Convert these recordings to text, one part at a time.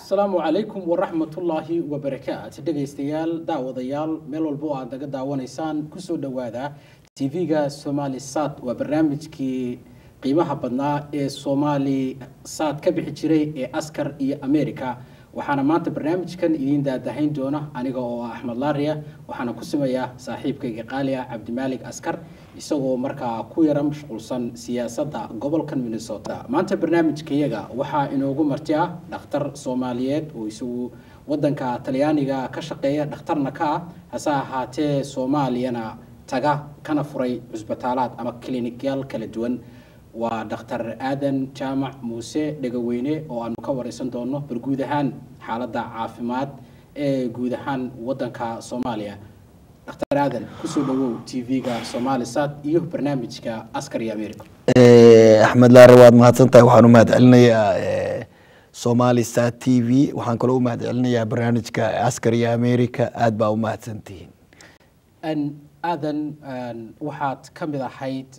السلام عليكم ورحمة الله وبركاته دقيستيال داوديال ميلول عند داوانيسان كسو دوادا تيفيغا سومالي سات وبرنامجكي قيمها بدنا سومالي سات كبحي جري أسكر أمريكا waxaana maanta barnaamijkan idin daadahayn doona aniga oo Axmed Laariya waxaana ku sameeyaa saaxiibkayga qaaliya Cabdimaalik Askar isagoo markaa ku yara mashquulsan siyaasadda gobolka Minnesota maanta barnaamijkayaga waxa inoogu martiya dhakhtar Soomaaliyeed oo isagu wadanka Talyaaniga ka shaqeeya dhakhtarna ka hase ahaatee Soomaaliyana taga kana furay cusbitaalaad ama klinikyaal kala duwan waa dhakhtar aadan jaamac muuse dhagaweyne oo aanu ka wareysan doono bal guud ahaan xaaladda caafimaad ee guud ahaan wadanka Soomaaliya dhakhtar aadan ku soo dhawow TV-ga Somalisat iyo barnaamijka Askar iyo America Axmed Laare waad mahadsantahay waxaan u mahadcelinayaa Somalisat TV waxaan kaloo u mahadcelinayaa barnaamijka Askar iyo America aad baa u mahadsantihiin aadan waxaad ka mid ahayd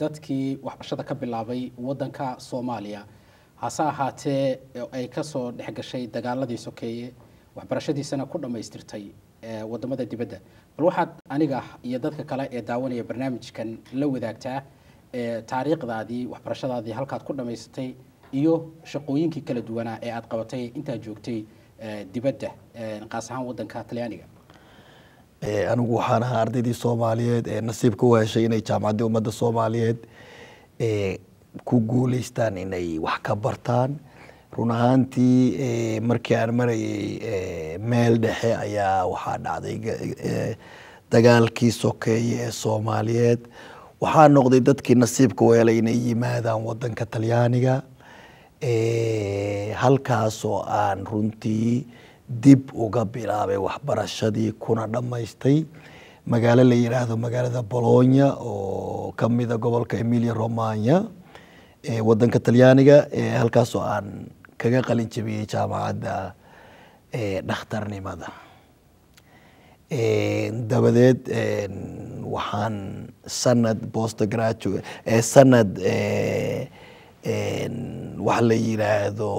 dadkii waxbarashada ka bilaabay wadanka Soomaaliya hase ahaatee ay ka soo dhexgashay dagaaladii sokeeye waxbarashadiisana ku dhameystirtay wadamada dibadda bal waxaad aniga iyo dadka kale ee daawanaya barnaamijkan la wadaagtaa taariikhdaadii waxbarashadaadii halkaad ku dhameysatay iyo shaqooyinkii kala duwanaa ee aad qabatay inta joogtay dibadda qaas ahaan wadanka Talyaaniga anigu waxaan ahaa ardaydii Soomaaliyeed ee nasiibka u heshay inay jaamacadda ummadda Soomaaliyeed ku guuleystaan inay wax ka bartaan run ahaantii markii aan marayay meel dhexe ayaa waxaa dhacday dagaalkii sokeeye ee Soomaaliyeed waxaa noqday dadkii nasiibka u helay inay yimaadaan wadanka Talyaaniga halkaasoo aan runtii dib uga bilaabay waxbarashadii kuna dhamaystay magaalo la yiraahdo magaalada Bologna oo kamida gobolka Emilia Romagna wadanka Talyaaniga halkaasoo aan kaga qalin jabiyay jaamacadda dhakhtarnimada dabadeed waxaan sanad postgraduate sanad wax la yiraahdo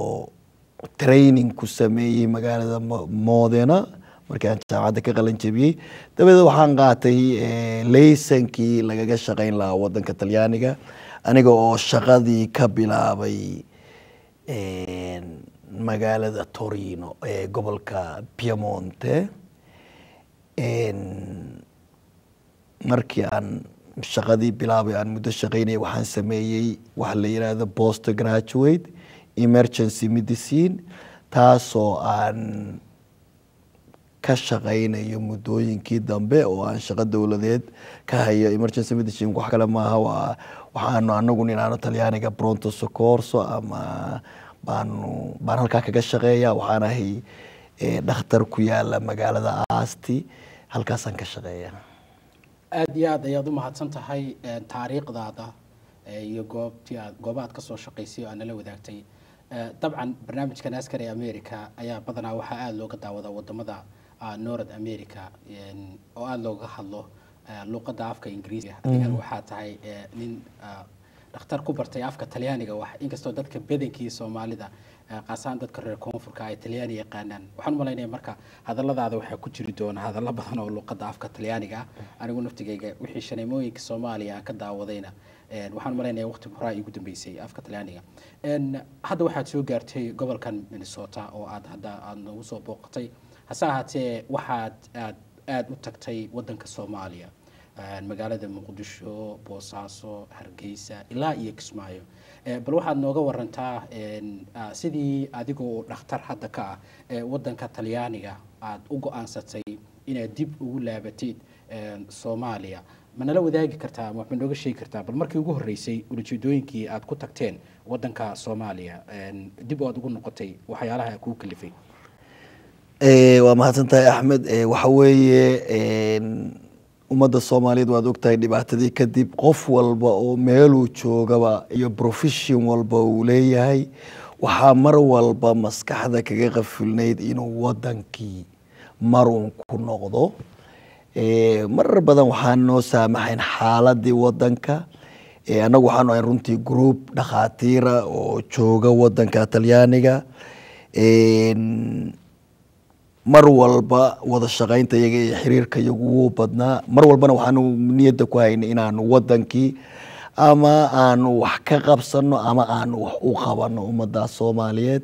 training ku sameeyay magaalada Modena markii aan jaamacadda ka qalin jabiyay dabadeed waxaan qaatay laysankii lagaga shaqeyn lahaa wadanka Talyaaniga aniga oo shaqadii ka bilaabay magaalada Torino ee gobolka Piemonte markii aan shaqadii bilaabay aan muddo shaqeynay waxaan sameeyay wax la yiraahdo postgraduate emergency medicine taasoo aan ka shaqeynayo muddooyinkii dambe oo aan shaqo dawladeed ka hayo emergency medicine wax kale maaha waxaanu anagu ninaano Talyaaniga pronto soccorso ama baan halkaa kaga shaqeeyaa waxaan ahay dhakhtar ku yaala magaalada Asti halkaasaan ka shaqeeyaa aad iyo aad ayaad u mahadsan tahay taariikhdaada iyo goobaad ka soo shaqeysay oo aan la wadaagtay طبعا برنامج عسكري أمريكا أيا بدنا وحاء لوجا دعوة ودمدا نورد أمريكا أو لوجا حلو لوجا دافك إنجليزية أنا وحات هاي من اختار كوبرتي أفكا تليانية واحد إنك استودتك بدين كي سومالي دا قاسان دتك الكونفور كاي تليانية قانن وحن ملايين مركا هذا الله هذا وحى كتير دون هذا الله بدنا ولوجا دافك تليانية أنا قلنا نفتكر وحي شنيموي كسوماليا كدا وضينا waxaan maleynaya waqti hore ay ugu dambeysay afka Talyaaniga hadda waxaad soo gaartay gobolkan Minnesota oo aad nagu soo booqatay hase ahaatee waxaad aad u tagtay wadanka Soomaaliya magaalada Muqdisho Boosaaso Hargeysa ilaa iyo Kismaayo bal waxaad nooga warantaa sidii adigoo dhakhtar hadda ka wadanka Talyaaniga aad u go'aansatay inaad dib ugu laabatid Soomaaliya mana la wadaagi kartaa ma nooga sheegi kartaa bal markii ugu horeysay ujeedooyinkii aad ku tagteen wadanka Soomaaliya dib aad ugu noqotay waxyaalaha ku kalifay waa mahadsantahay Axmed waxa weeye ummadda Soomaaliyeed waad ogtahay dhibaatadii kadib qof walba oo meeluu joogaba iyo profession walba uu leeyahay waxaa mar walba maskaxda kaga qafilnayd inuu wadankii marun ku noqdo marar badan waxaan noo saamaxayn xaaladii wadanka anagu waxaan ahay runtii group dhakhaatiira oo jooga wadanka Talyaaniga mar walba wada shaqaynta iyaga iyo xiriirka iyagu wuu badnaa mar walbana waxaanu niyadda ku haynay inaanu wadankii ama aanu wax ka qabsano ama aanu wax u qabano ummadda Soomaaliyeed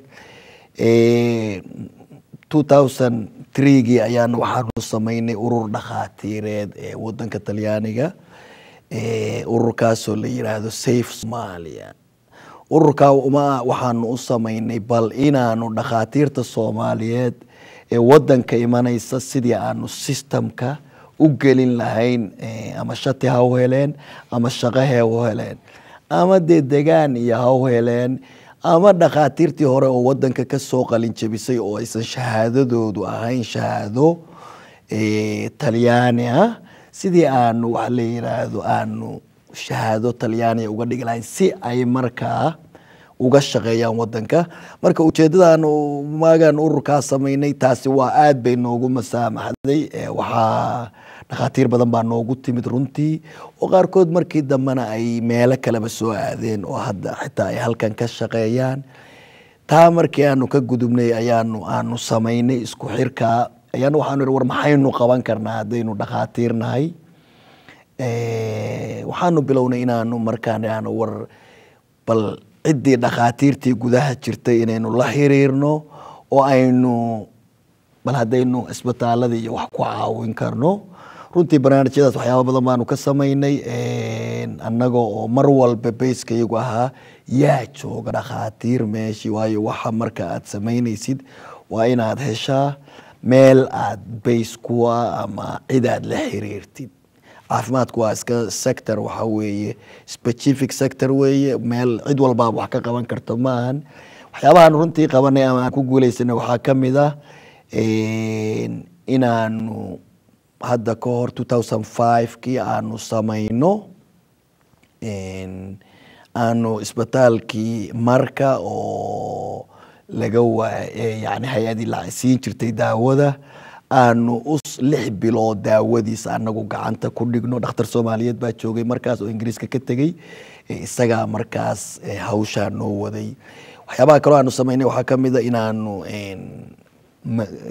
2003gii ayaanu waxaanu sameynay urur dhakhaatiireed ee wadanka Talyaaniga ururkaasoo la yiraahdo Safe Somalia ururka waxaanu u sameynay bal inaanu dhakhaatiirta Soomaaliyeed ee wadanka imanaysa sidii aanu systemka u gelin lahayn ama shati ha u heleen ama shaqo ha u heleen ama deegaan iyo ha u heleen ama dhakhaatiirtii hore oo wadanka ka soo qalin jabisay oo aysan shahaadadoodu ahayn shahaado Talyaani ah sidii aanu wax la yiraahdo aanu shahaado Talyaani uga dhigi lahayn si ay markaa uga shaqeeyaan wadanka marka ujeedadaan maagan ururka sameynay taasi waa aad bay noogu masaamaxday waxa dhakhaatiir badan baa noogu timid runtii oo qaarkood markii dambana ay meelo kale soo aadeen oo hadda xitaa ay halkan ka shaqeeyaan taa markii aanu ka gudubnay aanu sameynay isku xirka waxaanu war maxaynu qaban karnaa hadaynu dhakhaatiirnahay waxaanu bilownay inaanu markaan aanu war bal ciddii dhakhaatiirtii gudaha jirtay inaynu la xiriirno oo aynu bal hadaynu isbitaalada iyo wax ku caawin karno runtii barnaamijyadaas waxyaabo badan baanu ka sameynay annaga oo mar walba bayska iyagu ahaa yaa jooga dhakhaatiir meeshii waayo waxa marka aad sameynaysid waa inaad heshaa meel aad bays kuwa ama cid aad la xiriirtid caafimaadku waa iska sector waxa weeye specific sector weeye meel cid walba wax ka qaban karto maahan waxyaabahan runtii qabanay ama ku guuleysanay waxaa kamid ah inaanu hadda ka hor 2005kii aanu sameyno aanu isbitaalkii marka oo laga yani hay'adii la siin jirtay daawada aanu 6 bilood daawadiisa anagu gacanta ku dhigno dhakhtar Soomaaliyeed baa joogay markaas oo Ingiriiska ka tagay isaga markaas hawsha noo waday waxyaabaha kale aanu sameynay waxa kamid ah inaanu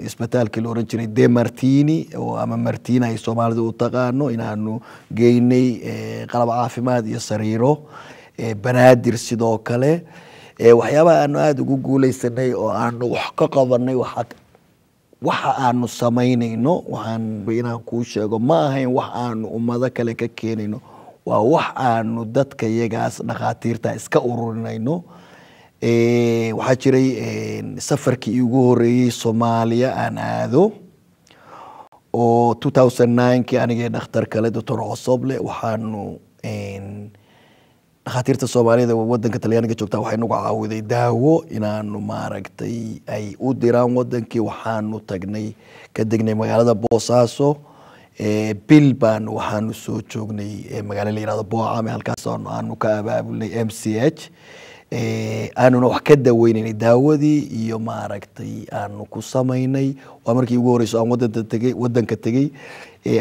isbitaalka la oran jiray De Martini oo ama Martina ay Soomaalidu u taqaano inaanu geynay qalab caafimaad iyo sariiro banaadir sidoo kale waxyaabaha aanu aad ugu guuleysanay oo aanu wax ka qabanay waxa aanu sameynayno waxaan inaan ku sheego ma ahayn wax aanu ummado kale ka keenayno waa wax aanu dadka iyagaas dhakhaatiirta iska ururinayno waxaa jiray safarkii ugu horeeyay Soomaaliya aan aado oo 2009kii aniga dhakhtar kale Dr. Osoble waxaanu dhakhaatiirta Soomaalida wadanka Talyaaniga joogta waxay nagu caawiday daawo inaanu maaragtay ay u diraan wadankii waxaanu tagnay ka degnay magaalada Boosaaso bilbaan waxaanu soo joognay magaalada la yiraahdo Boocame halkaas aanu ka abaabulnay MCH aanuna wax ka daweynay daawadii iyo maaragtay aanu ku sameynay waa markii ugu horeysay aan wadanka tagay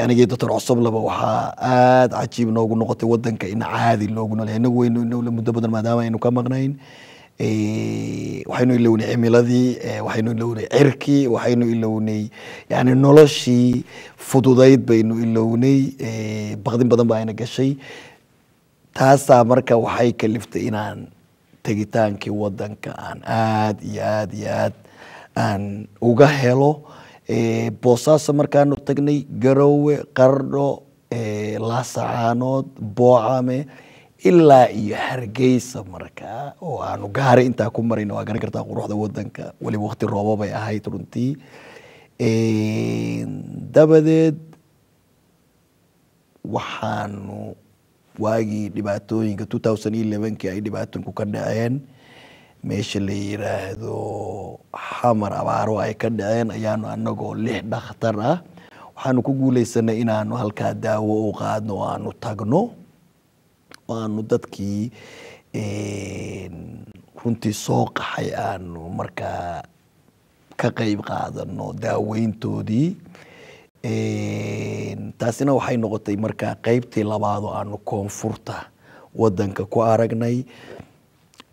aniga Dr. Osoble waxa aad cajiib noogu noqotay wadanka in caadi loogu noolyahay inagu weynu muddo badan maadaama aynu ka maqnayn waxaynu ilawnay cimiladii waxaynu ilawnay cirkii waxaynu ilawnay yani noloshii fududayd baynu ilawnay baqdin badan baa ayna gashay taasaa marka waxay kaliftay inaan tagitaankii wadanka aan aad iyo aad aan uga helo Boosaaso markaanu tagnay Garowe Qardho Laascaanood Boocame ilaa iyo Hargeysa markaa oo aanu gaari intaa ku marayno waa garan kartaa quruxda wadanka wali waqti roobo bay ahayd runtii dabadeed waxaanu waagii dhibaatooyinka 2011kii ay dhibaatooyinku ka dhaceen meesha la yiraahdo xamar abaaro ay ka dhaceen ayaanu anagoo 6 dhakhtar ah waxaanu ku guuleysanay inaanu halkaa daawo u qaadno oo aanu tagno oo aanu dadkii runtii soo qaxay aanu markaa ka qayb qaadano daaweyntoodii taasina waxay noqotay markaa qaybtii labaad oo aanu koonfurta wadanka ku aragnay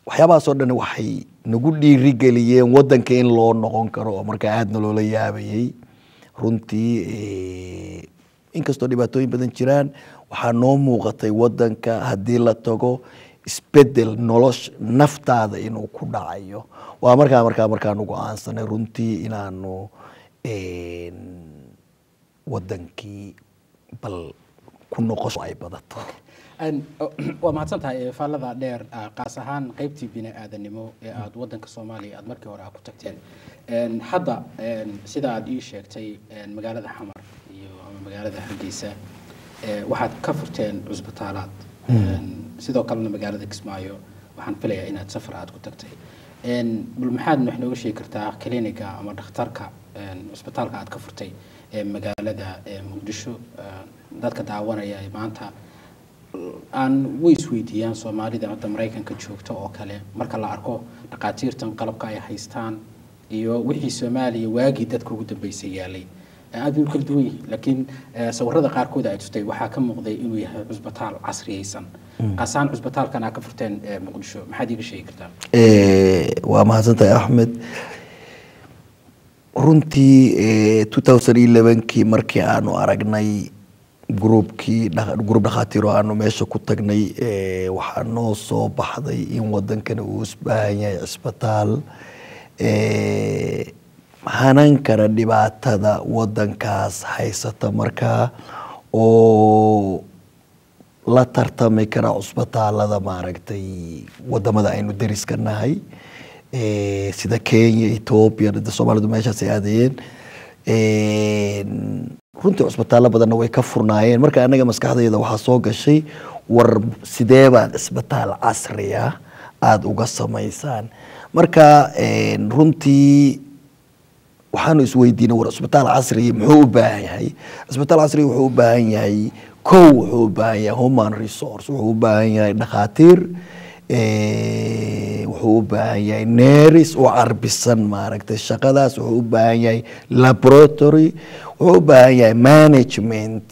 waxyaabahaasoo dhan waxay nagu dhiirigeliyeen wadanka in loo noqon karo oo markaa aadna loola yaabayay runtii inkastoo dhibaatooyin badan jiraan waxaa noo muuqatay wadanka haddii la tago isbedel nolosha naftaada inuu ku dhacayo waa markaanu go-aansanay runtii inaanu wadankii bal ku noqosho ay badato waa mahadsan tahay faallada dheer qaas ahaan qaybtii bini aadanimo ee aad wadanka Soomaaliya aad markii hore ku tagteen hadda sida aad ii sheegtay magaalada Xamar iyo magaalada Hargeysa waxaad ka furteen cusbitaalaad sidoo kalena magaalada Kismaayo waxaan filayaa inaad safar aad ku tagtay bal maxaad wax nooga sheegi kartaa kliniga ama dhakhtarka cusbitaalka aad ka furtay magaalada Muqdisho dadka daawanaya maanta aan way isweydiiyaan Soomaalida hadda Mareykanka joogto oo kale marka la arko dhaqaatiirtan qalabka ay haystaan iyo wixii Soomaaliya waagi dadka ugu dambeysay yaalay aad u kala duwan yihiin laakiin sawirada qaarkood ay tustay waxaa ka muuqday inuu yahay cusbitaal casriyeysan qasaan cusbitaalkan aad ka furteen Muqdisho maxaad iga sheegi kartaa waa mahadsantahay Axmed runtii 2011kii markii aanu aragnay gruub dhakhaatiiro aanu meesha ku tagnay waxaa noo soo baxday in wadankana uu u baahan yahay cisbitaal hanan kara dhibaatada wadankaas haysata markaa oo la tartami kara cusbitaalada maaragtay wadamada aynu deriska nahay sida Kenya Ethiopia dadka Soomaalidu meeshaas ay aadayeen runtii cusbitaalo badanna way ka furnaayeen marka anaga maskaxdayda waxaa soo gashay war sidee baan cusbitaal casri ah aad uga samaysaan marka runtii waxaanu isweydiinay war cusbitaal casri muxuu u baahan yahay cusbitaal casri wuxuu u baahan yahay wuxuu u baahan yahay human resource wuxuu u baahan yahay dhakhaatiir wuxuu u baahan yahay nurse oo carbisan maaragtay shaqadaas wuxuu u baahan yahay laboratory wuxuu u baahan yahay management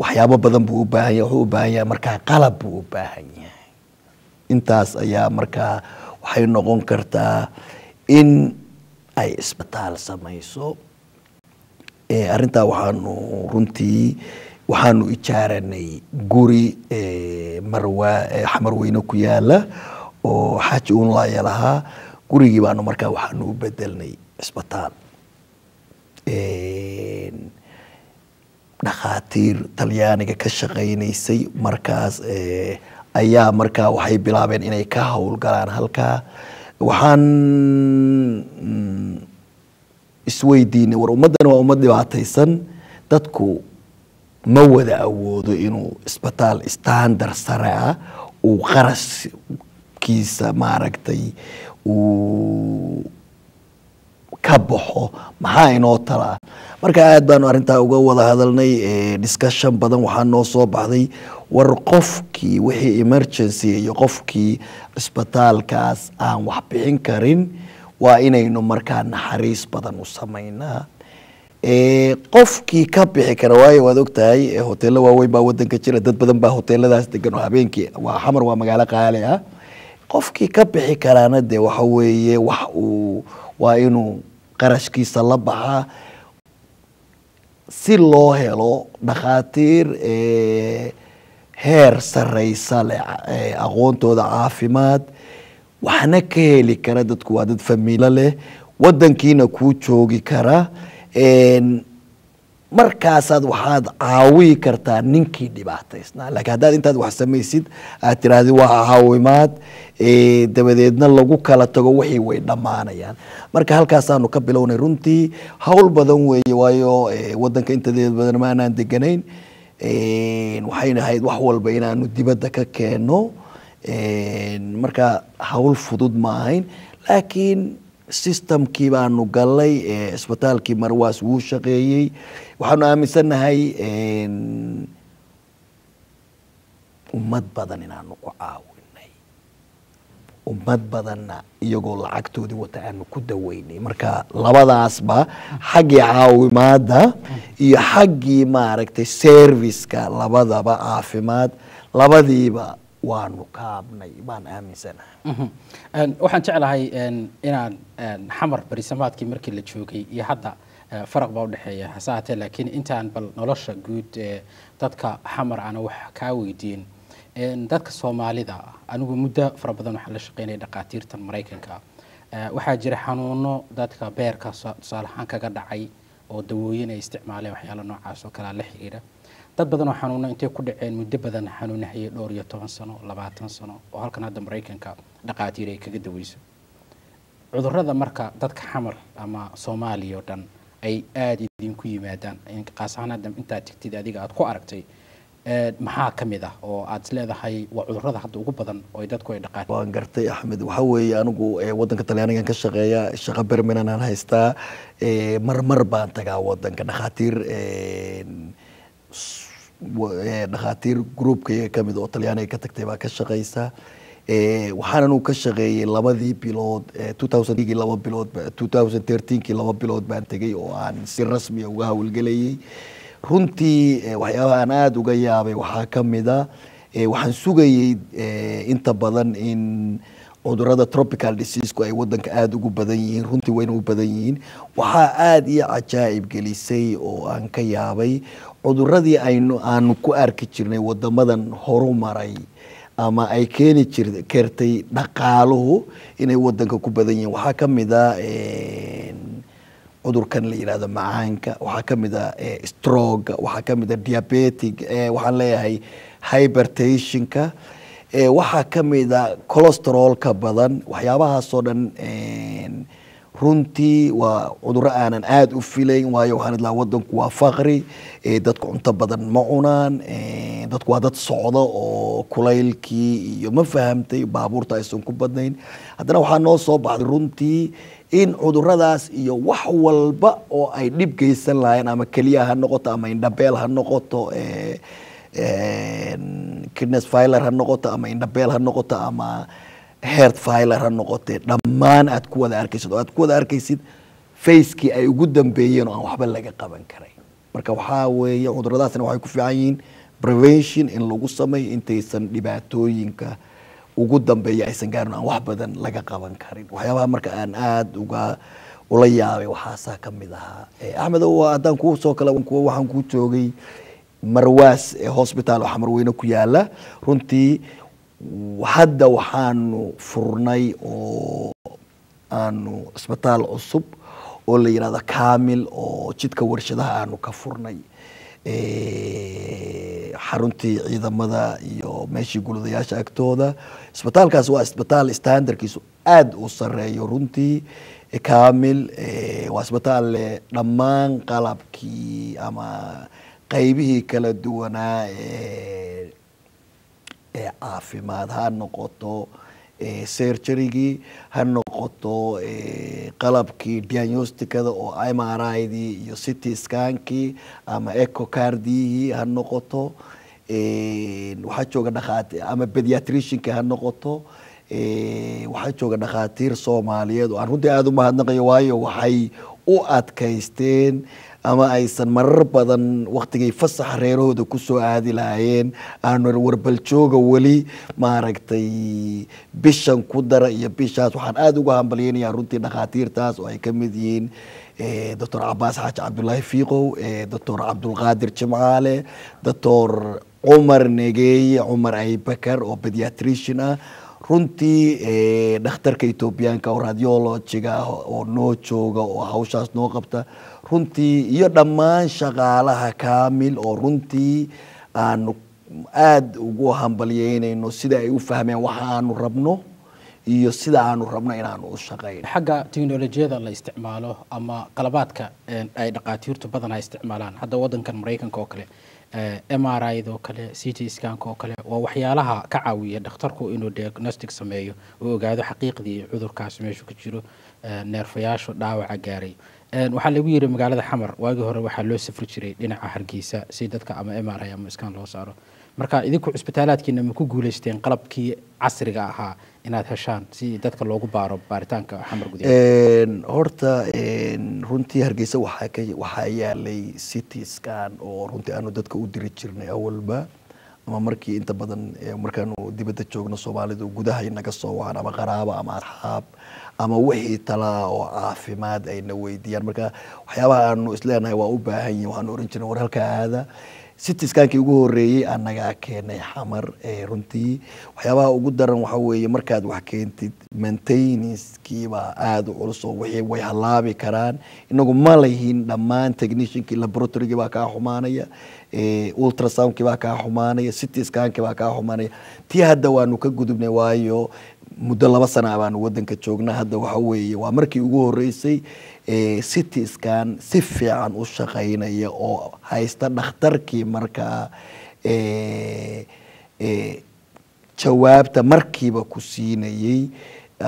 waxyaabo badan buu u baahan yahay wuxuu u baahan yahay markaa qalab buu u baahan yahay intaas ayaa markaa waxay noqon kartaa in ay isbitaal samayso arrintaa waxaanu ijaaranay guri Xamarweyne ku yaala oo xaaji uun laaya lahaa gurigii baanu markaa waxaanu u bedelnay isbitaal dhakhaatiir Talyaaniga ka shaqaynaysay markaas ayaa markaa waxay bilaabeen inay ka howlgalaan halkaa waxaan isweydiinay war ummaddan waa ummad dhibaataysan dadku ma wada awoodo inuu isbitaal standard sare ah uu qarashkiisa maaragtay uu ka baxo maxaa inoo talaa marka aad baanu arrintaa uga wada hadalnay discussion badan waxaa noo soo baxday war qofkii wixii emergency iyo qofkii isbitaalkaas aan wax bixin karin waa inaynu markaa naxariis badan u samaynaa qofkii ka bixi kara waayo waad ogtahay hoteelo waaweyn baa wadanka jira dad badan baa hoteeladaas degan oo habeenkii waa Xamar waa magaalo qaali ah qofkii ka bixi karaana dee waxa weeye waa inuu qarashkiisa la baxaa si loo helo dhakhaatiir heer sareysa leh aqoontooda caafimaad waxna ka heli kara dadku waa dad familo leh wadankiina kuu joogi kara markaasaad waxaad caawi kartaa ninkii dhibaataysnaa laakiin haddaad intaad wax samaysid aad tiraahdi waa caawimaad dabadeedna lagu kala tago wixii way dhammaanayaan marka halkaasaanu ka bilownay runtii hawl badan weeye waayo wadanka intadeed badan ma aanaan deganayn waxayna ahayd wax walba inaanu dibadda ka keenno marka hawl fudud ma ahayn laakiin systemkii baanu galay isbitaalkii Marwaas wuu shaqeeyay waxaanu aaminsanahay ummad badan inaanu ku caawinay ummad badanna iyagoo lacagtoodii wata aanu ku daweynay marka labadaasba xaggii caawimaadda iyo xaggii maaragtay serviceka labadaba caafimaad labadiiba waanu kaabnay baan aaminsanahay. waxaan jeclahay inaan xamar barisamaadkii markii la joogay iyo hadda faraq baa u dhexeeya hase haatee laakiin intaan bal nolosha guud dadka xamar ana wax kaa weydiin dadka Soomaalida anigu muddo fara badan waxaan la shaqeynay dhaqaatiirtan Mareykanka waxaa jira xanuuno dadka beerka tusaale ahaan kaga dhacay oo dawooyin ay isticmaaleen waxyaalo noocaas oo kala la xiriira dad badan oo xanuuno intay ku dhaceen muddo badan xanuunahayay dhowr iyo 10 sano 20 sano oo halkan hadda Mareykanka dhaqaatiir ay kaga daweyso cudurrada marka dadka xamar ama Soomaaliya oo dhan ay aad idinku yimaadaan qaas ahaan hadda inta tigtid adiga aad ku aragtay maxaa kamid ah oo aad leedahay waa cudurrada hadda ugu badan oo dadku ay dhaqaan waan gartay Axmed waxa weeye anigu wadanka Talyaaniga ka shaqeeya shaqo permanent aan haystaa marmar baan tagaa wadanka dhaqaatiir groupka kamid oo Talyaaniga ka tagtay baa ka shaqeysa waxaan ka shaqeeyay labadii bilood 2000 laba bilood 2013 laba bilood baan tagay oo aan si rasmi ah uga hawlgalayay runtii waxyaabaha aan aad uga yaabay waxaa kamid ah waxaan sugayay inta badan in cudurrada tropical disease ay wadanka aad ugu badan yihiin runtii wayna u badan yihiin waxaa aad iyo cajaa'ib gelisay oo aan ka yaabay cudurradii aanu ku arki jirnay wadamadan horumaray ama ay keeni kartay dhaqaaluhu inay wadanka ku badan yihiin waxaa kamid ah cudurkan la yiraahdo macaanka waxaa kamid ah stroke waxaa kamid ah diabetic waxaan leeyahay hypertensionka waxaa kamid ah cholesterolka badan waxyaabahaas oo dhan runtii waa cudurro aanan aad u filayn waayo waxaan idlaa wadanku waa faqri dadku cunto badan ma cunaan dadku waa dad socda oo kulaylkii iyo ma fahamtay baabuurta aysan ku badnayn haddana waxaa noo soo baxday runtii in cudurradaas iyo wax walba oo ay dhib geysan lahayn ama keliya ha noqoto ama indhabeel ha noqoto kidney failure ha noqoto ama indhabeel ha noqoto ama heart failure ha noqotee dhammaan aad ku wada arkaysid oo aad ku wada arkaysid facekii ay ugu dambeeyeen oo aan waxba laga qaban karay marka waxaa weeye cudurradaasna waxay ku fiican yihiin prevention in lagu sameeyo intaysan dhibaatooyinka ugu dambeeya aysan gaarin aan wax badan laga qaban karin waxyaabaha marka aan aad ula yaabay waxaasaa kamid ahaa Axmed haddaan kuu soo kale waxaan ku joogay Marwaas hospital oo Xamarweyne ku yaala runtii hadda waxaanu furnay oo aanu isbitaal cusub oo la yiraahdo Kaamil oo jidka warshadaha aanu ka furnay xaruntii ciidamada iyo meeshii guladayaasha agtooda isbitaalkaas waa isbitaal standardkiisu aad u sareeyo runtii Kaamil waa isbitaal dhammaan qalabkii ama qaybihii kala duwanaa caafimaad ha noqoto surgery-gii ha noqoto qalabkii diagnosticada oo MRI-dii iyo CT scan-kii ama echocardiyi ha noqoto waxaa jooga dhaqaatiir ama pediatrician-ka ha noqoto waxaa jooga dhaqaatiir Soomaaliyeed oo aan runtii aad u mahadnaqayo waayo waxay u adkaysteen ama aysan marar badan waqtigay fasax reerahooda ku soo aadi lahaayeen aanu warbaljooga weli maaragtay bishan ku dara iyo bishaas waxaan aad uga hambalyeynayaa runtii dhaqaatiirtaas oo ay ka mid yihiin Dr. Cabbaas Xaaji Cabdullaahi Fiiqow Dr. Cabdulqaadir Jimcaale Dr. Cumar Negeeye Cumar Aybakar oo pediatrician ah runtii dhakhtarka Etoobiyaanka oo radiologiga oo noo jooga oo hawshaas noo qabta runtii iyo dhammaan shaqaalaha Kaamil oo runtii aanu aad ugu hambalyeynayno sida ay u fahmeen waxa aanu rabno iyo sida aanu rabno inaanu u shaqeyno xagga tiknoolajiyada la isticmaalo ama qalabaadka ay dhaqaatiirtu badan ay isticmaalaan hadda wadankan Mareykanka oo kale MRI-da oo kale CT scan-ka oo kale waa waxyaalaha ka caawiya dhakhtarku inuu diagnostic sameeyo oo ogaado xaqiiqdii cudurkaas meesha ku jiro neerfayaasha dhaawaca gaaray waxaa lagu yiri magaalada Xamar waagi hore waxaa loo safri jiray dhinaca Hargeysa si dadka ama MRI ama scan loo saaro marka idinku isbitaaladkiina ma ku guuleysteen qalabkii casriga ahaa inaad heshaan si dadka loogu baaro baaritaanka Xamar gudaheeda horta runtii Hargeysa waxaa yaalay CT scan oo runtii aanu dadka u diri jirnay awalba ama markii inta badan markaanu dibadda joogno Soomaalidu gudaha inaga soo waan ama qaraabo ama asxaab ama wixii talaa oo caafimaad ayna weydiiyaan marka waxyaabaha aanu isleenahay waa u baahan yihiin waxaan oran jirnay war halka aada city scan-kii ugu horeeyay anaga keenay xamar runtii waxyaabaha ugu daran waxa weeye markaad wax keentid maintenance-kii baa aad u culus oo wixii way halaabi karaan inagu ma lahayn dhammaan technician-kii laboratory-gii baa kaa xumaanaya ultrasound-kii baa kaa xumaanaya city scan-kii baa kaa xumaanaya tii hadda waanu ka gudubnay waayo muddo 2 sano baanu wadanka joognaa hadda waxa weeye waa markii ugu horeysay city scan si fiican u shaqeynaya oo haysta dhakhtarkii markaa jawaabta markiiba ku siinayay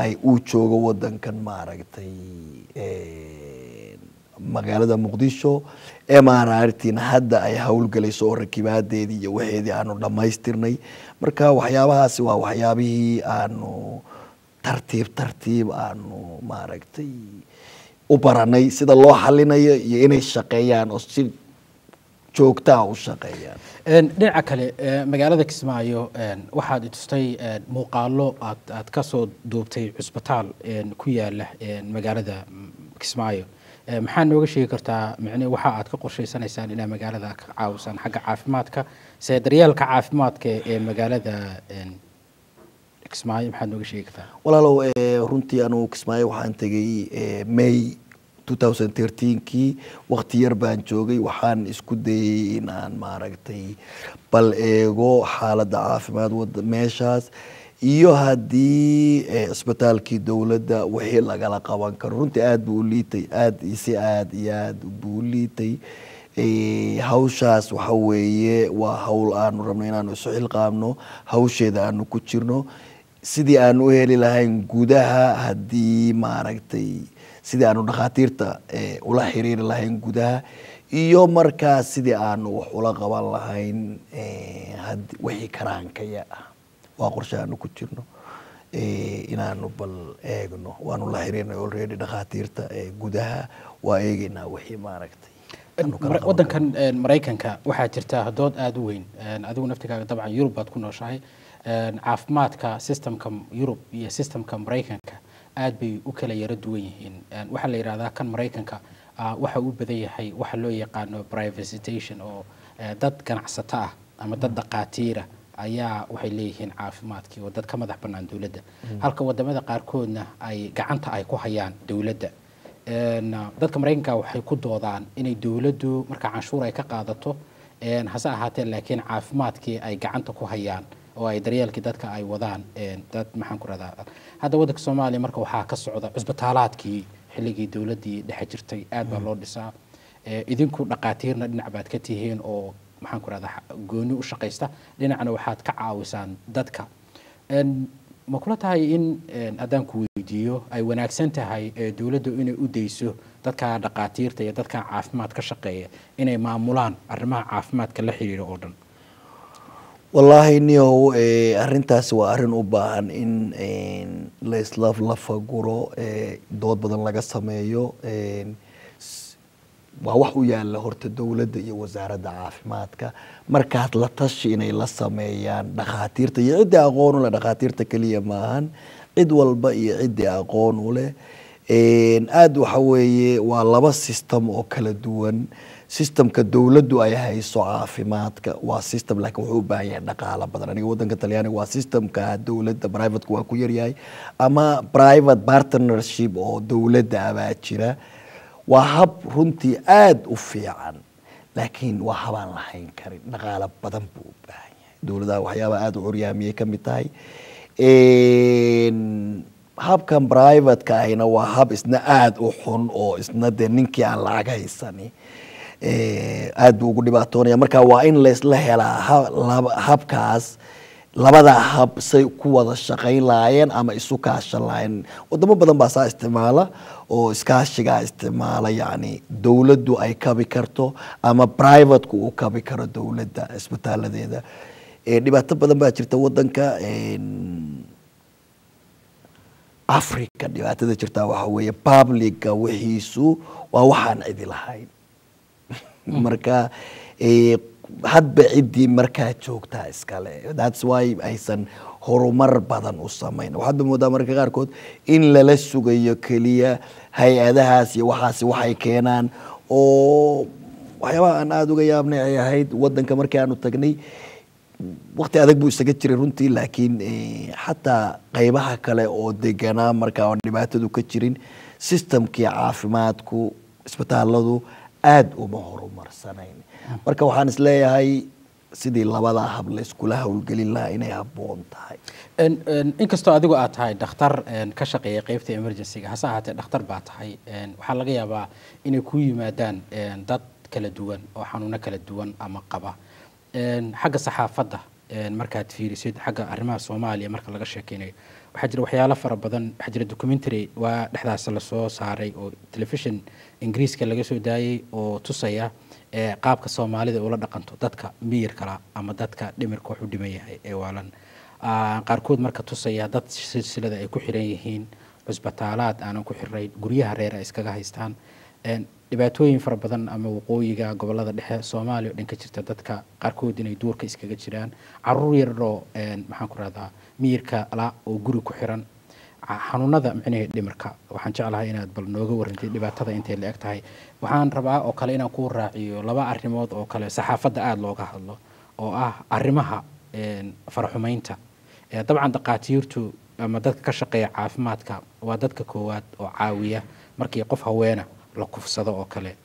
ay uu joogo wadankan maaragtay magaalada Muqdisho MRRtina hadda ay hawlgalayso oo rakibaadeedii iyo waxeedii aanu dhamaystirnay marka waxyaabahaasi waa waxyaabihii aanu tartiib aanu maaragtay u baranay sida loo xalinayo iyo inay shaqeeyaan oo si joogta u shaqeeyaan dhinaca kale magaalada Kismaayo waxaad tustay muuqaalo aad ka soo duubtay cusbitaal ku yaala magaalada Kismaayo maxaa nooga sheegi kartaa macne waxa aad ka qorsheysanaysaan in magaalada ka caawisan xagga caafimaadka daryeelka caafimaadka ee magaalada Kismaayo maxaa nooga sheegi kartaa walaalow runtii anu Kismaayo waxaan tagay May 2013kii waqti yar baan joogay waxaan isku dayay in aan maaragtay bal eego xaaladda caafimaad meeshaas iyo haddii isbitaalkii dawladda wixii lagala qaban karo runtii aad buu u liitay aad buu u liitay hawshaas waxa weeye waa hawl aanu rabno inaanu isu xilqaamno hawsheeda aanu ku jirno sidii aanu u heli lahayn gudaha haddii maaragtay sidii aanu dhakhaatiirta ula xiriiri lahayn gudaha iyo markaas sidii aanu wax ula qaban lahayn wixii karaankaya ah waa qorshe aanu ku jirno inaanu bal eegno waanu la xiriirnay already dhakhaatiirta gudaha waa eegaynaa wixii maaragtay wadankan Mareykanka waxaa jirta dood aad u weyn adigu naftigaaga dabcan Yurub baad ku nooshahay caafimaadka systemka Yurub iyo systemka Mareykanka aad bay u kala yara duwan yihiin waxa la yiraahdaa kan Mareykanka waxa uu badan yahay waxa loo yaqaan privatization oo dad ganacsato ah ama dad dhaqaatiira ayaa waxay leeyihiin caafimaadkii oo dad ka madax bannaan dawladda halka wadamada qaarkoodna ay gacanta ay ku hayaan dawladda dadka Mareykanka waxay ku doodaan inay dawladdu marka canshuur ay ka qaadato hase ahaatee laakiin caafimaadkii ay gacanta ku hayaan oo ay daryeelkii dadka ay wadaan dad maxaan ku radaa hadda wadanka Soomaaliya marka waxaa ka socda cusbitaalaadkii xilligii dawladdii dhexe jirtay aad baa loo dhisaa idinku dhaqaatiirna dhinac baad ka tihiin oo maxaan ku radaa gooni u shaqeysta dhinacna waxaad ka caawisaan dadka ma kula tahay in adaan ku weydiiyo ay wanaagsan tahay dawladdu inay u deyso dadka dhaqaatiirta iyo dadka caafimaad ka shaqeeya inay maamulaan arrimaha caafimaadka la xiriira oo dhan wallahi niyow arrintaasi waa arrin u baahan in la faguro dood badan laga sameeyo waa wax u yaala horta dawladda iyo wasaaradda caafimaadka markaas la tashi inay la sameeyaan dhakhaatiirta iyo cidii aqoon u leh dhakhaatiirta kaliya maahan cid walba iyo cidii aqoon u leh aad waxa weeye waa laba system oo kala duwan systemka dawladdu ay hayso caafimaadka waa system laakiin wuxuu u baahan yahay dhaqaale badan aniga wadanka Talyaaniga waa systemka dawladda private waa ku yar yahay ama private partnership oo dawladda abaa jira waa hab runtii aad u fiican laakiin waa habaan lahayn karin dhaqaale badan buu u baahan yahay dawladda waxyaabo aad u curyaamiyay ka mid tahay habkan private-ka ahina waa hab isna aad u xun oo isna dee ninkii aan lacag haysani aad buu ugu dhibaatoonaya marka waa in laysla helaa habkaas labada hab say ku wada shaqayn lahaayeen ama isu kaashan lahaayeen wadamo badan baa saa isticmaala oo iskaashigaa isticmaala yacni dawladdu ay kabi karto ama privateku uu kabi karo dawladda isbitaaladeeda dhibaato badan baa jirta wadanka Africa dhibaatada jirta waxa weeye publica wixiisu waa waxaan cidi lahayn marka hadba ciddii markaa joogtaa iskale. That's why aysan horumar badan u samayn. Waxaad moodaa marka qaarkood in lala sugayo keliya hay-adahaas iyo waxaasi waxay keenaan, oo waxyaabaha aan aada uga yaabnay ay ahayd wadanka markii aanu tagnay waqti adag buu isaga jiray runtii, laakiin xataa qaybaha kale oo deganaa markaa aan dhibaatadu ka jirin, systemkii caafimaadku isbitaaladu aada uma horumarsanayn. marka waxaan isleeyahay sidii labada hab la iskula hawlgelin lahaa inay habboon tahay. inkastoo adigu aad tahay dhakhtar ka shaqeeya qaybta emergency-ga, hase ahaatee dhakhtar baa tahay, waxaa laga yaabaa inay ku yimaadaan dad kala duwan oo xanuuno kala duwan ama qaba. xagga saxaafadda markaad fiirisid xagga arrimaha Soomaaliya marka laga sheekeynayo, waxaa jira waxyaalo fara badan. waxaa jira documentary waa dhexdaas la soo saaray oo television Ingiriiska laga soo daayay oo tusaya qaabka Soomaalida ula dhaqanto dadka miyirka ama dadka dhimirka wax u dhiman yahay ee waalan. qaarkood marka tusaya dad silsilada ay ku xiran yihiin, cusbitaalaad aanan ku xirnayn, guryaha reer ay iskaga haystaan, dhibaatooyin fara badan ama waqooyiga gobolada dhexe Soomaaliya oo dhanka jirta dadka qaarkood inay duurka iskaga jiraan, caruur yar oo maxaan ku raahdaa miyirka la oo guri ku xiran, xanuunada micnaheed dhimirka. waxaan jeclahay inaad bal nooga warantay dhibaatada intay la eg tahay. waxaan rabaa oo kale inaan ku raaciyo laba arrimood oo kale saxaafadda aada looga hadlo oo ah arrimaha faraxumaynta. dabcan dhaqaatiirtu ama dadka ka shaqeeya caafimaadka waa dadka koowaad oo caawiya markii qof haweena la kufsado oo kale.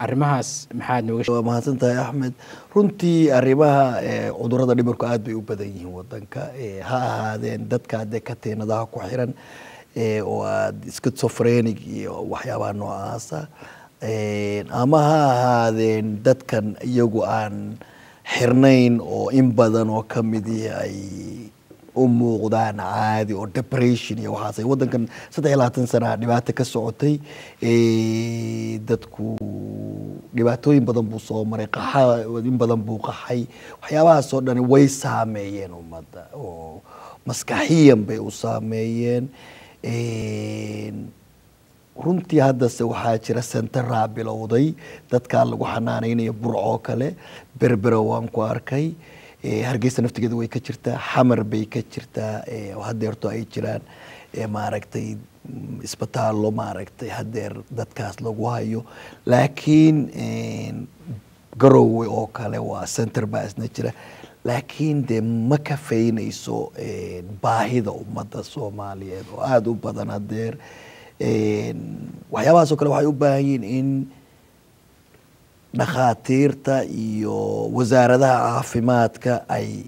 arrimahaas maxaad nooga waa mahadsantahay Axmed. runtii arrimaha cudurrada dhimirku aad bay u badan yihiin wadanka, ha ahaadeen dadka hadee kateenadaha ku xiran oo aad schizophrenic iyo waxyaabaha noocaasa, ama ha ahaadeen dadkan iyagu aan xirnayn oo in badan oo ka midii ay u muuqdaan caadi oo depression iyo waxaas. wadankan 23 sano dhibaato ka socotay, dadku dhibaatooyin badan buu soo maray, in badan buu qaxay. waxyaabahaas oo dhan way saameeyeen ummadda oo maskaxiyan bay u saameeyeen. runtii haddase waxaa jira centeraa bilowday dadkaa lagu xanaaneynayo Burco kale, Berbera waan ku arkay, Hargeysa naftigeeda way ka jirtaa, Xamar bay ka jirtaa, hadeerto ay jiraan maaragtay isbitaallo maaragtay hadeer dadkaas lagu hayo. laakiin Garowe oo kale waa center baa isna jira, laakiin dee ma kafaynayso baahida ummadda Soomaaliyeed oo aada u badan hadeer. waxyaabahaas oo kale waxay u baahan yihiin in dhakhaatiirta iyo wasaaradaha caafimaadka ay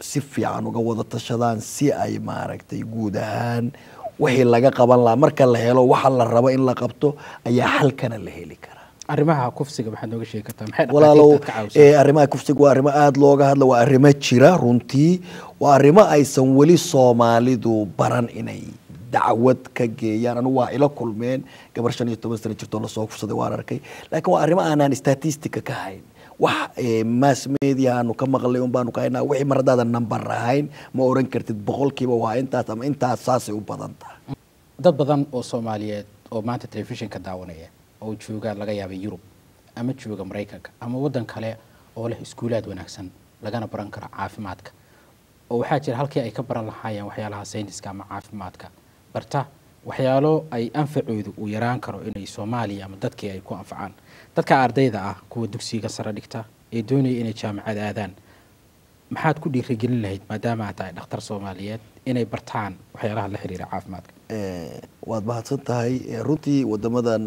si fiican uga wada tashadaan si ay maaragtay guud ahaan wixii laga qaban lahaa marka la helo waxa la rabo in la qabto ayaa xalkana la heli karaa. arrimaha kufsiga maxaad nooga sheegi kartaa? maxay walaalow dhaqaatiirta ka caawisa? arrimaha kufsiga waa arrimo aada looga hadla, waa arrimo jira runtii, waa arrimo aysan weli Soomaalidu baran inay dacwad ka geeyaan. anigu waa ila kulmeen gabar 15 sano jirto la soo kufsaday waan arkay, laakiin waa arrimo aanan statistic ka hayn. wax mass media aanu ka maqlay un baanu ka haynaa. wixii mar hadaadan number ahayn ma oran kartid boqolkiiba waa intaas ama intaas saasay u badan tahay. dad badan oo Soomaaliyeed oo maanta telefishinka daawanaya oo jooga laga yaabay Yurub ama jooga Mareykanka ama wadan kale oo leh iskuulaad wanaagsan lagana baran karo caafimaadka, oo waxaa jira halkii ay ka baran lahaayeen waxyaalaha sayniska ama caafimaadka barta waxyaalo ay anfacoodu u yaraan karo inay Soomaaliya ama dadkii ay ku anfacaan. dadka ardayda ah kuwa dugsiga sare dhigta ee doonaya inay jaamacad aadaan, maxaad ku dhiirigelin lahayd maadaama aad tahay dhakhtar Soomaaliyeed inay bartaan waxyaalaha la xiriira caafimaadka? waad mahadsan tahay. runtii wadamadan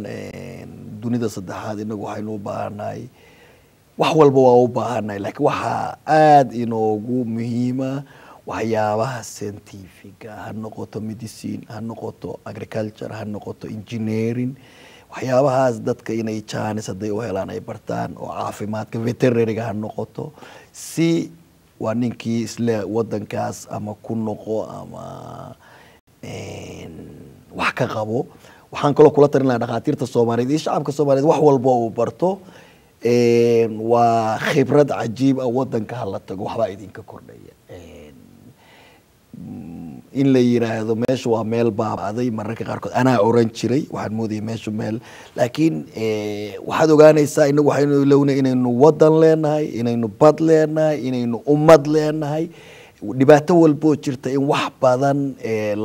dunida saddexaad inagu waxaynu u baahanahay wax walba waa u baahanahay, laakiin waxaa aada inoogu muhiima waxyaabaha scientifiga, ha noqoto medicine, ha noqoto agriculture, ha noqoto engineering. waxyaabahaas dadka inay jaanis hadday u helaan ay bartaan, oo caafimaadka veterinariga ha noqoto, si waa ninkii isle wadankaas ama ku noqo ama wax ka qabo. waxaan kaloo kula talin lahaa dhakhaatiirta Soomaaliyeed iyo shacabka Soomaaliyeed wax walba uu barto waa khibrad cajiib ah. wadanka hala tago waxbaa idinka kordhaya. in la yiraahdo meesha waa meel baabaaday mararka qaarkood anaa oran jiray waxaan moodayay meesha meel laakiin waxaad ogaanaysaa inagu waxaynu ilowna inaynu wadan leenahay inaynu bad leenahay inaynu ummad leenahay dhibaato walboo jirta in wax badan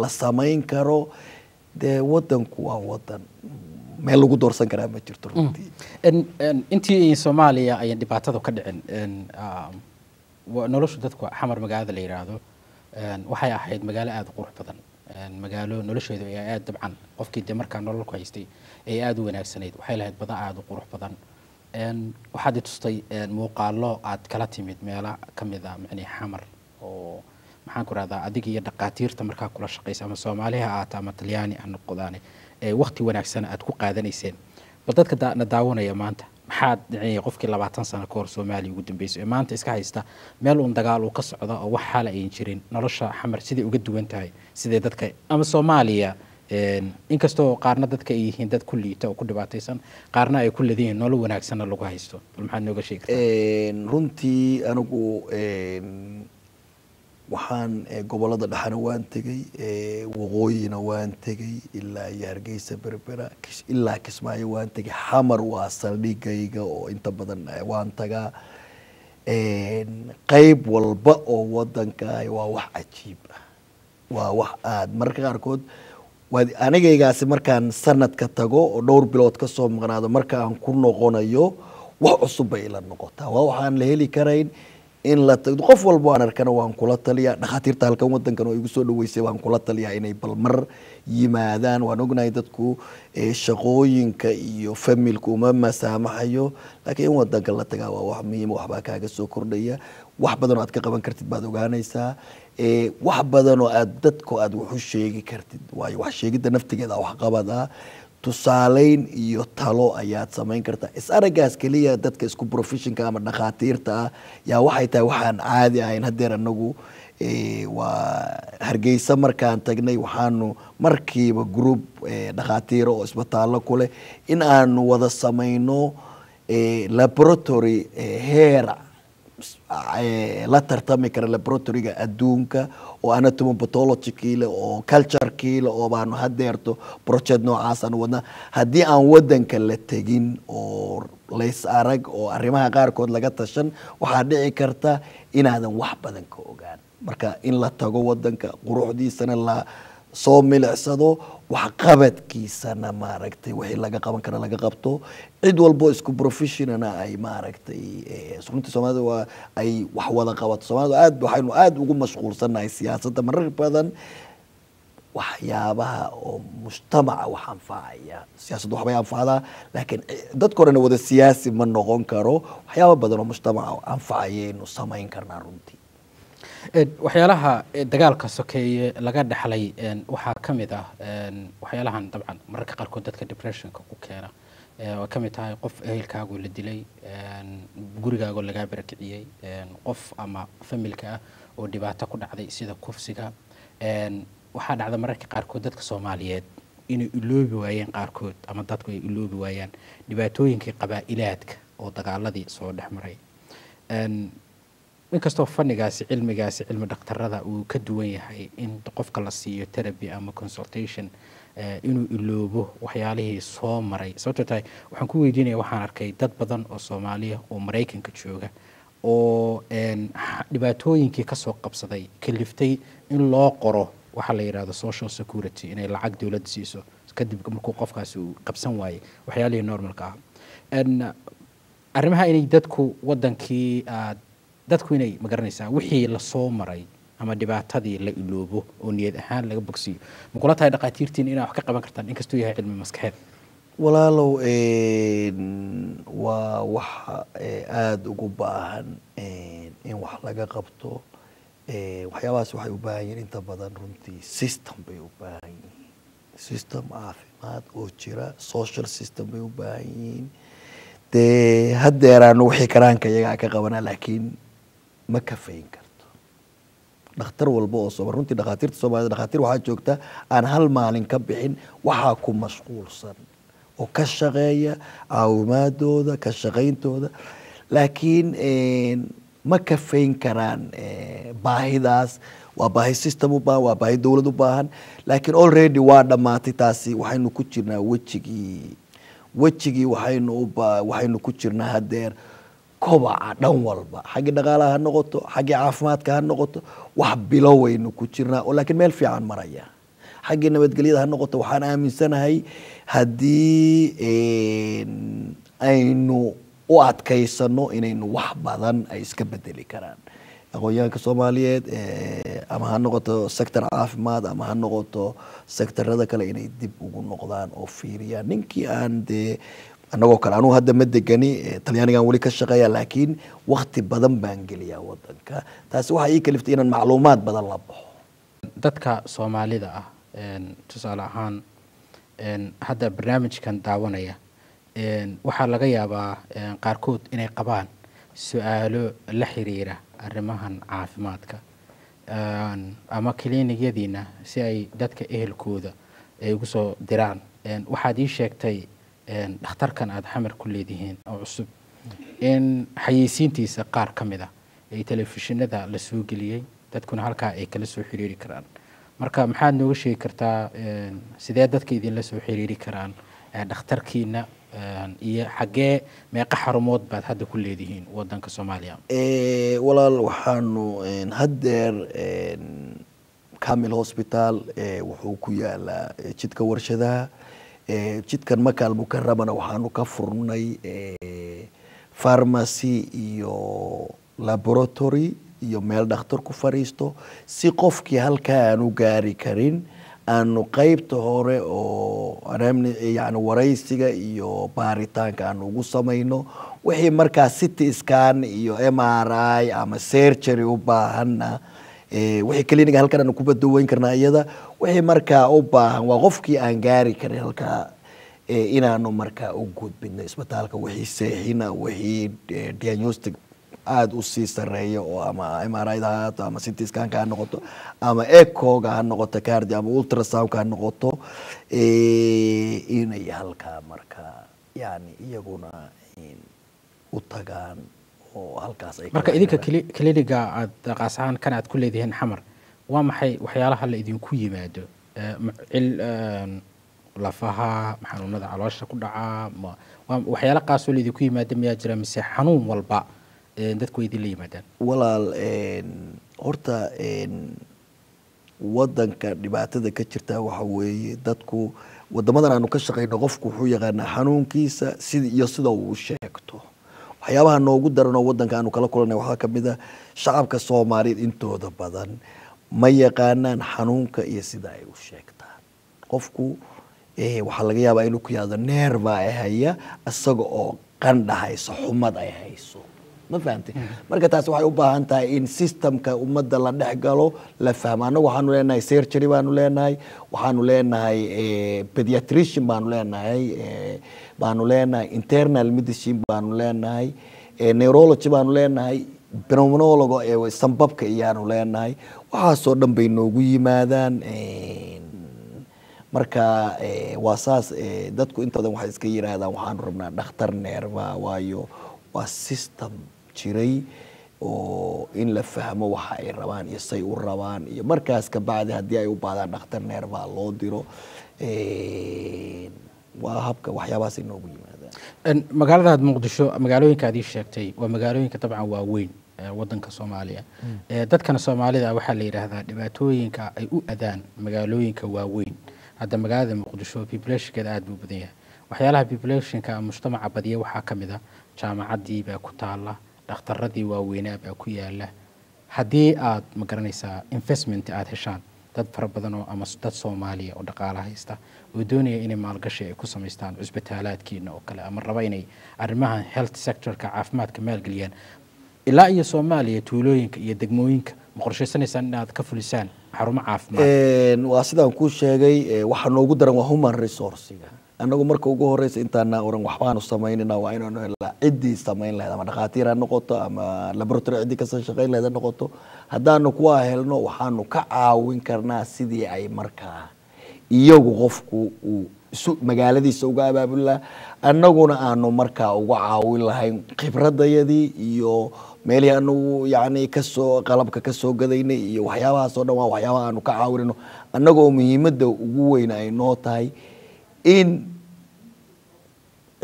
la samayn karo dee wadanku waa wadan meel lagu doorsan karaa ma jirto runtii intii Soomaaliya ay dhibaatada ka dhicin nolosha dadku xamar magaalada la yiraahdo waxay ahayd magaalo aad u qurux badan magaalo nolosheedu ay aad dabcan qofkii de markaa nolol ku haystay ay aad u wanaagsanayd waxay lahayd badan aad u qurux badan waxaad tustay muuqaalo aad kala timid meelo kamid ah macni xamar oo maxaan ku raada adiga iyo dhaqaatiirta markaa kula shaqeysay ama Soomaaliha aad ama Talyaani aan noqdaan waqti wanaagsan aad ku qaadanayseen bal dadka daawanaya maanta maxaad dhicay qofkii 20 sano ka hor Soomaaliya ugu dambeysay maanta iska haysta meel uu dagaal uu ka socdo oo wax xal ay jirin nolosha xamar sidii uga duwan tahay sidee dadka ama Soomaaliya inkastoo qaarna dadka ay yihiin dad kulliita oo ku dhibaataysan qaarna ay ku leeyihiin nolol wanaagsan lagu haysto bal maxaad nooga sheegtaa runtii anigu waxaan gobolada dhaxana waan tagay waqooyina waan tagay ilaa Hargeysa Berbera ilaa Kismaayo waan tagay xamar waa saldhigayga oo inta badan waan tagaa qayb walba oo wadanka waa wax cajiib ah waa wax aad marka qaarkood anigaygaasi markaan sanadka tago oo dhowr bilood ka soo maqnaado markaan ku noqonayo wax cusub bay ila noqotaa waa waxaan la heli karayn in la tagdo qof walba aan arkana waan kula taliyaa dhaqaatiirta halkan wadankan oo igu soo dhaweysay waan kula taliyaa inay balmar yimaadaan waan ognahay dadku shaqooyinka iyo familku uma masaamaxayo laakiin in wadanka la tagaa waa wax muhiim waxba kaaga soo kordhaya wax badan oo aad ka qaban kartid baad ogaanaysaa wax badan oo aad dadku aad wax u sheegi kartid waayo wax sheegida naftigeeda wax qabad ah tusaaleyn iyo talo ayaad samayn kartaa aragaas kaliya dadka isku professionka ama dhaqaatiirta ah yaa waxay tahay waxaan caadi ahayn hadeer anagu waa Hargeysa markaan tagnay waxaanu markiiba group dhaqaatiiro oo isbitaallo kule in aanu wada samayno laboratory heer la tartami kara laboratoryga adduunka oo anatomy pathology kiile oo culture kiile oo baanu hadeerto project noocaas aan wadna haddii aan wadanka la tegin oo lays arag oo arrimaha qaarkood laga tashan waxaa dhici karta inaadan wax badan ka ogaan marka in la tago wadanka quruxdiisana la soo milicsado wax qabadkiisana maaragtay wixii laga qaban kara laga qabto cid walbo isku professional ay maaragtay runtii Soomaalida waa ay wax wada qabato Soomaalida waxaynu aad ugu mashquulsanahay siyaasadda marar badan waxyaabaha oo mujtamaca wax anfacaya siyaasaddu waxbay anfacdaa laakiin dadka horena wada siyaasi ma noqon karo waxyaabo badan oo mujtamaca anfacayaynu samayn karnaa runtii waxyaalaha dagaalka sokeeye laga dhaxlay waxaa kamid ah waxyaalahan dabcan mararka qaarkood dadka depressionka ku keena oo kamid tahay qof ehelkaagu la dilay gurigaagu laga barakiciyay qof ama familka ah oo dhibaato ku dhacday sida kufsiga waxaa dhacda mararka qaarkood dadka Soomaaliyeed inay iloobi waayeen qaarkood ama dadku ay iloobi waayaan dhibaatooyinkii qabaa'ilaadka oo dagaaladii soo dhaxmaray inkastoo fannigaasi cilmi dhaqtarada uu ka duwan yahay in qofka la siiyo therapy ama consultation inuu iloobo waxyaalihii soo maray sababtoo tahay waxaan ku weydiinaya waxaan arkay dad badan oo Soomaaliya oo Mareykanka jooga oo dhibaatooyinkii ka soo qabsaday kaliftay in loo qoro waxa la yiraahdo social security inay lacag dawladda siiso kadib markuu qofkaasi uu qabsan waayay waxyaalihii normalka ah arrimaha inay dadku wadankii dadku inay magaranaysaa wixii la soo maray ama dhibaatadii la iloobo oo niyad ahaan laga bogsiyo ma kula tahay dhaqaatiirtiin inay wax ka qaban kartaan inkastoo yahay cilmi maskaxeed walaalow waa wax aad ugu baahan in wax laga qabto waxyaabahaas waxay u baahan yihiin inta badan runtii system bay u baahan yihiin system caafimaad oo jira social system bay u baahan yihiin dee hadeeraanu wixii karaanka iyagaa ka qabanaa laakiin ma kafayn karto dhakhtar walba oo Soomaali runtii dhaqaatiirta Soomaalida dhaqaatiir waxaa joogta aan hal maalin ka bixin waxaa ku mashquulsan oo ka shaqeeya caawimaadooda ka shaqayntooda laakiin ma kafayn karaan baahidaas. waa baahi system u baahan, waa baahi dowlad u baahan, laakiin already waa dhammaatay taasi. waxaynu ku jirnaa wejigii waxaynu ku jirnaa hadeer kobaca dhan walba, xaggii dhaqaalaha ha noqoto, xaggii caafimaadka ha noqoto, wax bilowaynu ku jirnaa oo laakiin meel fiican maraya. xaggii nabadgelyada ha noqoto, waxaan aaminsanahay haddii aynu u adkaysano inaynu wax badan ay iska bedeli karaan. aqoonyahanka Soomaaliyeed ama ha noqoto sector caafimaad ama ha noqoto sectorada kale inay dib ugu noqdaan oo fiiriyaan. ninkii aan dee anagoo kale anuu hadda ma degani Talyaanigan weli ka shaqeeya, laakiin waqti badan baan geliyaa wadanka. taasi waxay ii kaliftay inaan macluumaad badan la baxo. dadka Soomaalida ah tusaale ahaan hadda barnaamijkan daawanaya waxaa laga yaabaa qaarkood inay qabaan su'aalo la xiriira arrimahan caafimaadka ama kiliinyadiina si ay dadka ehelkooda ay ugu soo diraan. waxaad ii sheegtay dhakhtarkan aad xamar ku leedihiin oo cusub in xayeysiintiisa qaar ka mid ah ay telefishinada la soo geliyey, dadkuna halkaa ay kala soo xiriiri karaan. marka maxaad nooga sheegi kartaa sidee dadka idinla soo xiriiri karaan dhakhtarkiina iyo xagee meeqa xarumood baad hadda ku leedihiin wadanka Soomaaliya? walaal waxaanu hadeer Kamil Hospital wuxuu ku yaalaa jidka warshadaha. jidkan Maka al-Mukarramana waxaanu ka furnay pharmacy iyo laboratory iyo meel dhakhtar ku fariisto, si qofkii halkaa aanu gaari karin aanu qaybta hore oo yani waraysiga iyo baaritaanka aanu ugu samayno. wixii markaa CT scan iyo MRI ama surgery u baahanna wixii clinic halkan aanu ku badaweyn karnaa iyada. wixii markaa u baahan waa qofkii aan gaari karin halkaa inaanu markaa u gudbino isbitaalka. wixii seexina, wixii diagnostic aad u sii sareeyo oo ama MRI ha noqoto ama CT scan ha noqoto ama echo ha noqoto cardio ama ultrasound ha noqoto inay halkaa markaa yani iyaguna u tagaan oo halkaas ay marka idinka cliniga aad qaasaan kan aad ku leedihiin xamar waa maxay waxyaalaha la idinku yimaado lafaha xanuunada caloosha ku dhaca waxyaalaha qaas oo la idinku yimaado miyaa jira mise xanuun walba dadku idin la yimaadaan? walaal horta wadanka dhibaatada ka jirta waxa weeye dadku wadamadan aanu ka shaqeyno qofku wuxuu yaqaanaa xanuunkiisa sida uu sheegto. waxyaabaha noogu daran oo wadanka aanu kala kulanay waxaa kamid ah shacabka Soomaaliyeed intooda badan ma yaqaanaan xanuunka iyo sida ay u sheegtaan. qofku waxaa laga yaabaa inuu ku yaado neerba ay haya isaga oo qandhahayso, xumad ay hayso. ma fahamtay? marka taas waxay u baahan tahay in systemka ummadda la dhex galo, la fahmo. anagu waxaanu leenahay surgery baanu leenahay, waxaanu leenahay pediatrician baanu leenahay internal medicine baanu leenahay neurology baanu leenahay pneumology sanbabka iyaanu leenahay. waxaasoo dhan bay noogu yimaadaan. marka waa saas dadku intoodan waxay iska yiraahdaan waxaanu rabnaa dhakhtar neerba, waayo waa system jiray oo in la fahmo waxa ay rabaan iyo say u rabaan, iyo markaas ka bacdi haddii ay u baahdaan dhakhtar neerba loo diro. waa habka waxyaabahaas ay noogu yimaadaan. magaalada Muqdisho, magaalooyinka aad ii sheegtay waa magaalooyinka dabcan waa weyn wadanka Soomaaliya. dadkana Soomaalida waxaa la yiraahdaa dhibaatooyinka ay u adaan magaalooyinka waa weyn. hadda magaalada Muqdisho population-keeda aad buu badan yahay. waxyaalaha population-ka mujtamaca badiya waxaa kamid ah jaamacadii baa ku taala, dhakhtaradii waaweynaa baa ku yaala. haddii aad ma garanaysaa investment aad heshaan dad fara badan oo ama dad Soomaaliya oo dhaqaalaha haysta oo doonaya inay maalgashi ay ku samaystaan cusbitaalaadkiina oo kale ama raba inay arrimaha health sector-ka caafimaadka maalgeliyaan ilaa iyo Soomaaliya tuulooyinka iyo degmooyinka ma qorshaysanaysan inaad ka fulisaan xarumo caafimaad? waa sidaan ku sheegay waxa noogu daran waa human resource-ga. anagu marka ugu horeysa intaana oran waxbaanu samaynayna waa inaanu helaa ciddii samayn lahayd ama dhakhaatiir ha noqoto ama laboratory ciddii ka soo shaqayn lahayd ha noqoto. haddaanu kuwa helno waxaanu ka caawin karnaa sidii ay markaa iyagu qofku uu magaaladiisa uga abaabuli lahaa annaguna aanu markaa uga caawin lahayn khibradayadii iyo meelihii anagu yani kasoo qalabka kasoo gadaynay iyo waxyaabahaas oo dhan waa waxyaabaha aanu ka caawinayno annagoo muhiimadda ugu weyn ay noo tahay in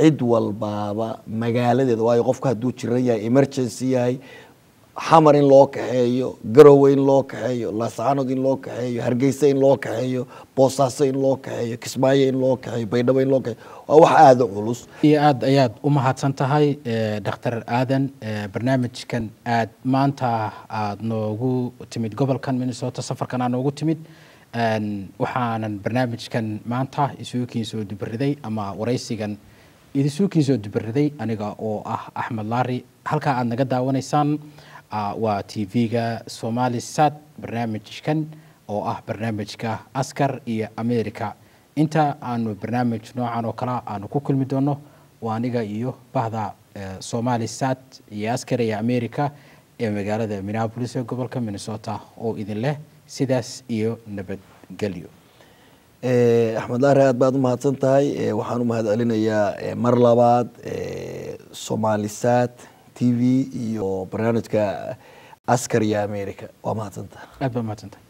cid walbaaba magaaladeeda waayo qofku hadduu jiran yahay emergency yahay xamar in loo kaxeeyo garowe in loo kaxeeyo laascaanood in loo kaxeeyo hargeysa in loo kaxeeyo boosaaso in loo kaxeeyo kismaayo in loo kaxeeyo baydhabo in loo kaxeeyo waa wax aada u culus iyo aad ayaad u mahadsan tahay Dr. Aadan barnaamijkan aad maanta aad noogu timid gobolkan Minnesota safarkan aad noogu timid waxaanan barnaamijkan maanta isuukiin soo dibariday ama waraysigan isuukiin soo dibariday aniga oo ah Axmed Laari halka aad naga daawanaysaan waa TV-ga Somalisat barnaamijkan oo ah barnaamijka Askar iyo America inta aanu barnaamij noocan oo kala aanu ku kulmi doono waa aniga iyo bahda Somalisat iyo Askar iyo America ee magaalada Minneapolis ee gobolka Minnesota oo idin leh sidaas iyo nabadgelyo Axmed Laari aad baad u mahadsan tahay waxaan u mahadcelinayaa mar labaad Somalisat TV iyo barnaamijka Askar iyo America waa mahadsantahay aad baad mahadsantahay